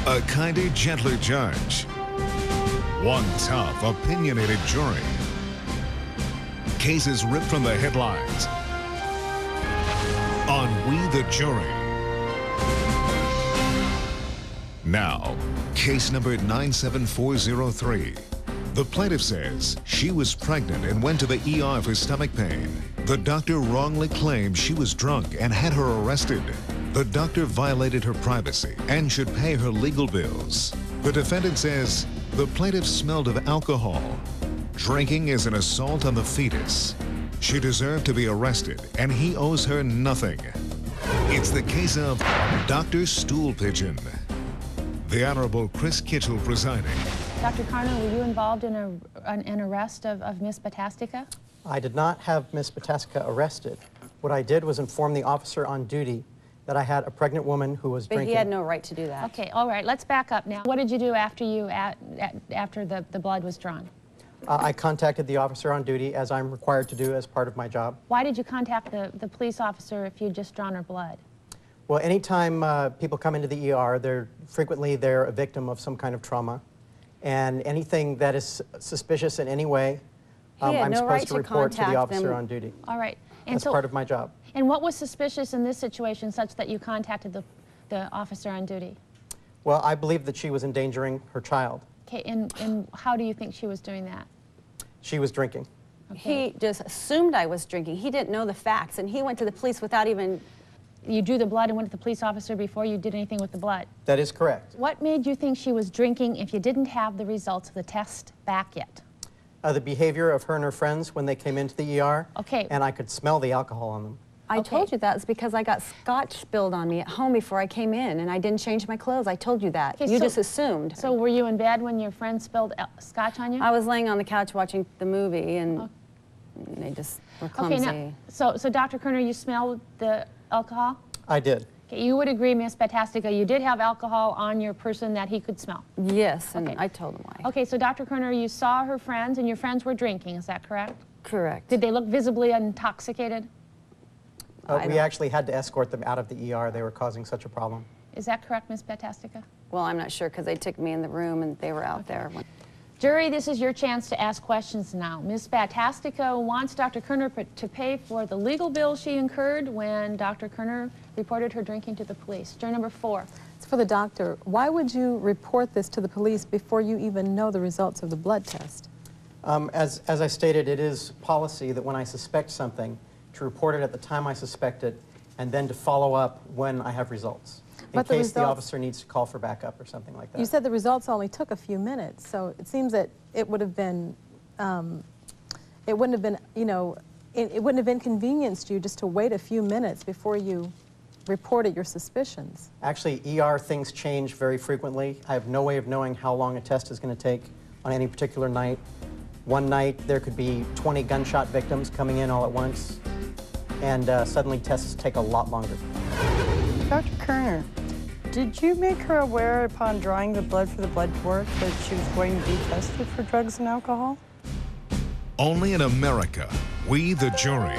A kinder, gentler judge. One tough, opinionated jury. Cases ripped from the headlines. On We the Jury. Now, case number 97403. The plaintiff says she was pregnant and went to the ER for stomach pain. The doctor wrongly claimed she was drunk and had her arrested. The doctor violated her privacy and should pay her legal bills. The defendant says the plaintiff smelled of alcohol. Drinking is an assault on the fetus. She deserved to be arrested, and he owes her nothing. It's the case of Dr. Stool Pigeon. The Honorable Chris Kitchell presiding. Dr. Carner, were you involved in an arrest of Miss Batastica? I did not have Miss Batastica arrested. What I did was inform the officer on duty that I had a pregnant woman who was drinking. But he had no right to do that. Okay, all right, let's back up now. What did you do after after the blood was drawn? I contacted the officer on duty, as I'm required to do as part of my job. Why did you contact the police officer if you'd just drawn her blood? Well, anytime people come into the ER, they're a victim of some kind of trauma. And anything that is suspicious in any way, I'm supposed to report to the officer on duty. All right. And that's part of my job. And what was suspicious in this situation such that you contacted the officer on duty? Well, I believe that she was endangering her child. Okay, and how do you think she was doing that? She was drinking. Okay. He just assumed I was drinking. He didn't know the facts, and he went to the police without even... You drew the blood and went to the police officer before you did anything with the blood? That is correct. What made you think she was drinking if you didn't have the results of the test back yet? The behavior of her and her friends when they came into the ER. Okay. And I could smell the alcohol on them. I told you that. It's because I got scotch spilled on me at home before I came in, and I didn't change my clothes. I told you that. Okay, you just assumed. So were you in bed when your friend spilled scotch on you? I was laying on the couch watching the movie, and they just were clumsy. Okay, now, so Dr. Kerner, you smelled the alcohol? I did. Okay, you would agree, Miss Batastica, you did have alcohol on your person that he could smell? Yes, and I told him why. Okay, so Dr. Kerner, you saw her friends, and your friends were drinking, is that correct? Correct. Did they look visibly intoxicated? We actually had to escort them out of the ER. They were causing such a problem. Is that correct, Miss Batastica? Well, I'm not sure, because they took me in the room, and they were out there. Jury, this is your chance to ask questions now. Ms. Batastica wants Dr. Kerner to pay for the legal bill she incurred when Dr. Kerner reported her drinking to the police. Jury number 4. It's for the doctor. Why would you report this to the police before you even know the results of the blood test? As I stated, it is policy that when I suspect something, to report it at the time I suspect it, and then to follow up when I have results. In case the officer needs to call for backup or something like that. You said the results only took a few minutes, so it seems that it would have been, it wouldn't have been, you know, it wouldn't have inconvenienced you just to wait a few minutes before you reported your suspicions. Actually, ER things change very frequently. I have no way of knowing how long a test is going to take on any particular night. One night, there could be 20 gunshot victims coming in all at once, and suddenly tests take a lot longer. Dr. Kerner, did you make her aware upon drawing the blood for the blood work that she was going to be tested for drugs and alcohol? Only in America, we the jury.